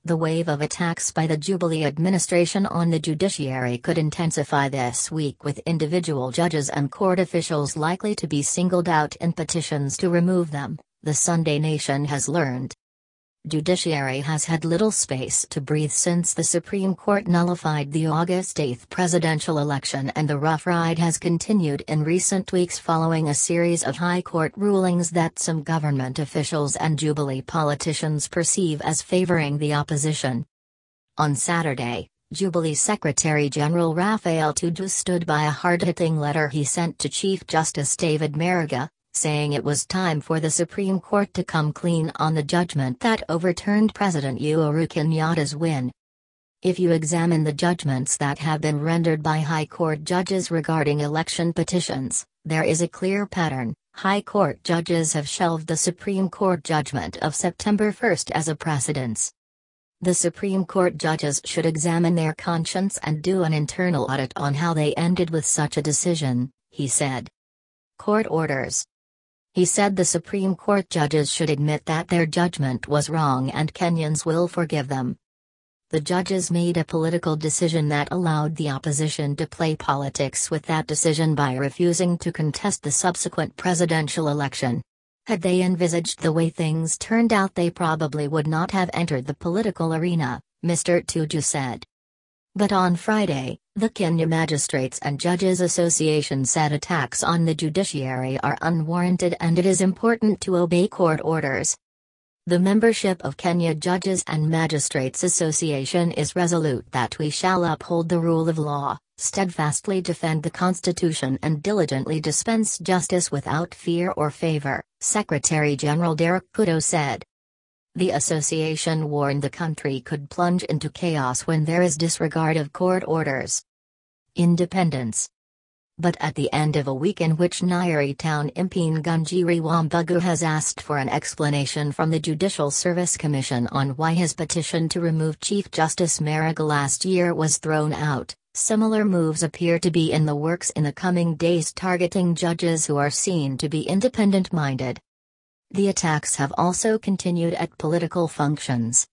The wave of attacks by the Jubilee administration on the judiciary could intensify this week, with individual judges and court officials likely to be singled out in petitions to remove them, the Sunday Nation has learned. Judiciary has had little space to breathe since the Supreme Court nullified the August 8 presidential election, and the rough ride has continued in recent weeks following a series of high court rulings that some government officials and Jubilee politicians perceive as favoring the opposition. On Saturday, Jubilee Secretary-General Raphael Tuju stood by a hard-hitting letter he sent to Chief Justice David Maraga, saying it was time for the Supreme Court to come clean on the judgment that overturned President Uhuru Kenyatta's win. If you examine the judgments that have been rendered by High Court judges regarding election petitions, there is a clear pattern. High Court judges have shelved the Supreme Court judgment of September 1 as a precedence. The Supreme Court judges should examine their conscience and do an internal audit on how they ended with such a decision, he said. Court orders. He said the Supreme Court judges should admit that their judgment was wrong and Kenyans will forgive them. The judges made a political decision that allowed the opposition to play politics with that decision by refusing to contest the subsequent presidential election. Had they envisaged the way things turned out, they probably would not have entered the political arena, Mr. Tuju said. But on Friday, the Kenya Magistrates and Judges Association said attacks on the judiciary are unwarranted and it is important to obey court orders. The membership of Kenya Judges and Magistrates Association is resolute that we shall uphold the rule of law, steadfastly defend the Constitution and diligently dispense justice without fear or favor, Secretary-General Derek Kudo said. The association warned the country could plunge into chaos when there is disregard of court orders. Independence. But at the end of a week in which Nyeri Town MP Ngunjiri Wambugu has asked for an explanation from the Judicial Service Commission on why his petition to remove Chief Justice Maraga last year was thrown out, similar moves appear to be in the works in the coming days, targeting judges who are seen to be independent-minded. The attacks have also continued at political functions.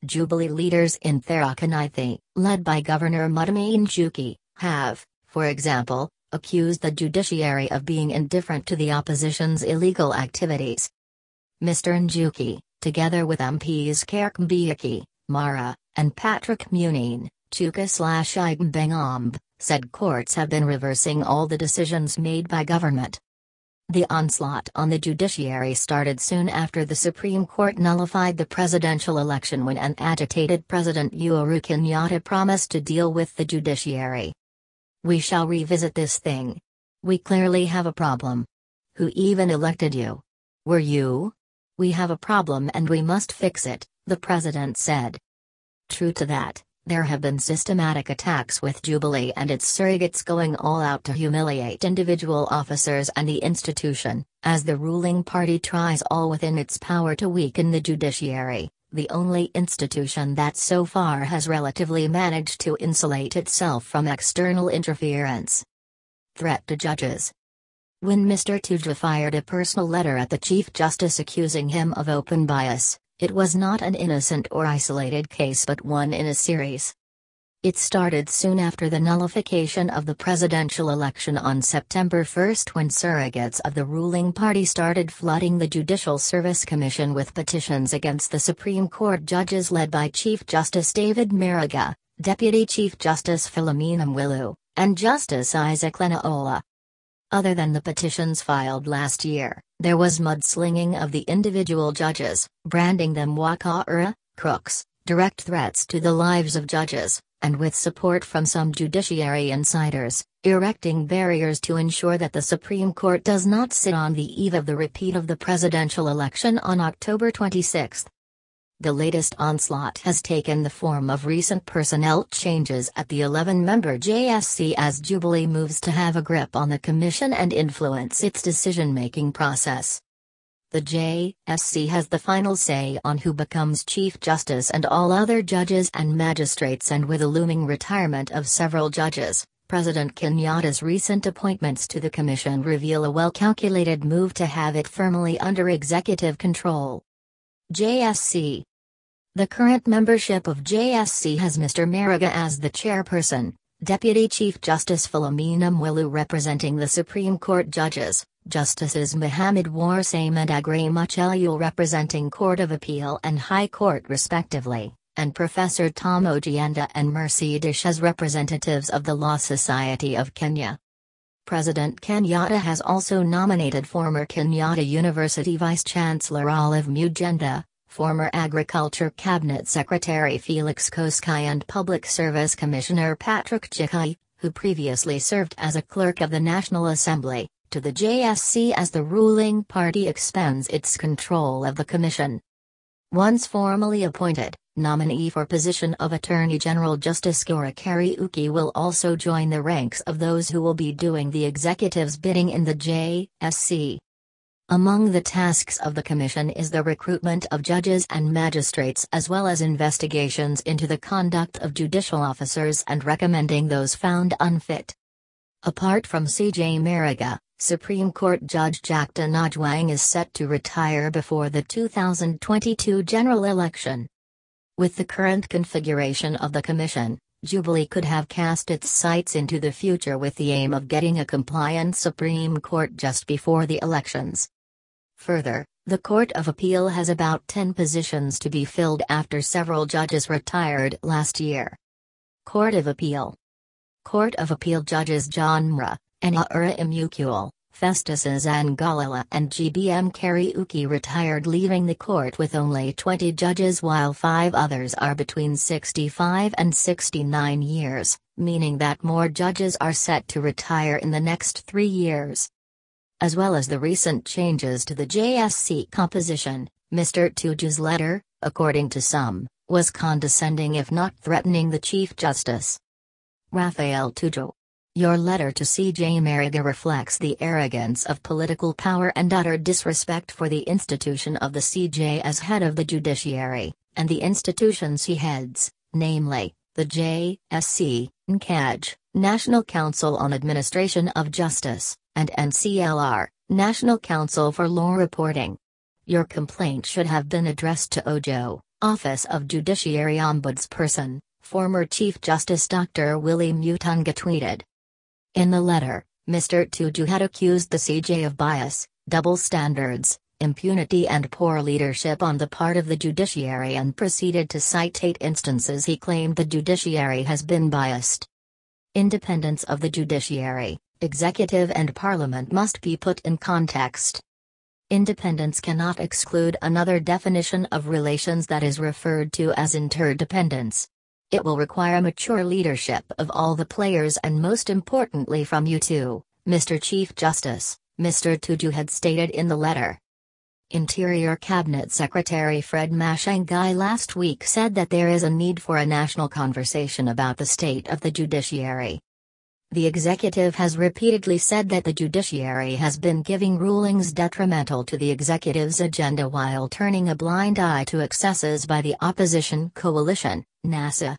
Jubilee leaders in Tharaka Nithi, led by Governor Mutami Njuki, have, for example, accused the judiciary of being indifferent to the opposition's illegal activities. Mr. Njuki, together with MPs Kirk Mara, and Patrick Munine, Chuka/Igbengomb, said courts have been reversing all the decisions made by government. The onslaught on the judiciary started soon after the Supreme Court nullified the presidential election, when an agitated President Uhuru Kenyatta promised to deal with the judiciary. We shall revisit this thing. We clearly have a problem. Who even elected you? Were you? We have a problem and we must fix it, the president said. True to that, there have been systematic attacks, with Jubilee and its surrogates going all out to humiliate individual officers and the institution, as the ruling party tries all within its power to weaken the judiciary, the only institution that so far has relatively managed to insulate itself from external interference. Threat to judges. When Mr. Tuju fired a personal letter at the Chief Justice accusing him of open bias, it was not an innocent or isolated case but one in a series. It started soon after the nullification of the presidential election on September 1, when surrogates of the ruling party started flooding the Judicial Service Commission with petitions against the Supreme Court judges led by Chief Justice David Maraga, Deputy Chief Justice Philomena Mwilu, and Justice Isaac Lenaola. Other than the petitions filed last year, there was mudslinging of the individual judges, branding them waka'ura, crooks, direct threats to the lives of judges, and with support from some judiciary insiders, erecting barriers to ensure that the Supreme Court does not sit on the eve of the repeat of the presidential election on October 26. The latest onslaught has taken the form of recent personnel changes at the 11-member JSC as Jubilee moves to have a grip on the commission and influence its decision-making process. The JSC has the final say on who becomes Chief Justice and all other judges and magistrates, and with a looming retirement of several judges, President Kenyatta's recent appointments to the commission reveal a well-calculated move to have it firmly under executive control. JSC. The current membership of JSC has Mr. Maraga as the chairperson, Deputy Chief Justice Philomena Mwilu representing the Supreme Court judges, Justices Mohammed Warsame and Agre Muchelul representing Court of Appeal and High Court respectively, and Professor Tom Ojienda and Mercy Dish as representatives of the Law Society of Kenya. President Kenyatta has also nominated former Kenyatta University Vice-Chancellor Olive Mugenda, former Agriculture Cabinet Secretary Felix Koskei and Public Service Commissioner Patrick Chikai, who previously served as a clerk of the National Assembly, to the JSC as the ruling party expands its control of the commission. Once formally appointed, nominee for position of Attorney General Justice Gora Kariuki will also join the ranks of those who will be doing the executive's bidding in the JSC. Among the tasks of the commission is the recruitment of judges and magistrates as well as investigations into the conduct of judicial officers and recommending those found unfit. Apart from CJ Maraga, Supreme Court Judge Jackton Ojwang is set to retire before the 2022 general election. With the current configuration of the commission, Jubilee could have cast its sights into the future with the aim of getting a compliant Supreme Court just before the elections. Further, the Court of Appeal has about 10 positions to be filled after several judges retired last year. Court of Appeal judges John Mra, Enaura Imukul, Festus Angalala and GBM Kariuki retired, leaving the court with only 20 judges while 5 others are between 65 and 69 years, meaning that more judges are set to retire in the next 3 years. As well as the recent changes to the JSC composition, Mr. Tuju's letter, according to some, was condescending if not threatening the Chief Justice. Raphael Tuju. Your letter to CJ Maraga reflects the arrogance of political power and utter disrespect for the institution of the CJ as head of the judiciary, and the institutions he heads, namely, the JSC, NCAJ, National Council on Administration of Justice, and NCLR, National Council for Law Reporting. Your complaint should have been addressed to OJO, Office of Judiciary Ombudsperson, former Chief Justice Dr. Willie Mutunga tweeted. In the letter, Mr. Tuju had accused the CJ of bias, double standards, impunity and poor leadership on the part of the judiciary and proceeded to cite 8 instances he claimed the judiciary has been biased. Independence of the judiciary, executive and parliament must be put in context. Independence cannot exclude another definition of relations that is referred to as interdependence. It will require mature leadership of all the players and most importantly from you too, Mr. Chief Justice, Mr. Tuju had stated in the letter. Interior Cabinet Secretary Fred Mashangai last week said that there is a need for a national conversation about the state of the judiciary. The executive has repeatedly said that the judiciary has been giving rulings detrimental to the executive's agenda while turning a blind eye to excesses by the opposition coalition, NASA.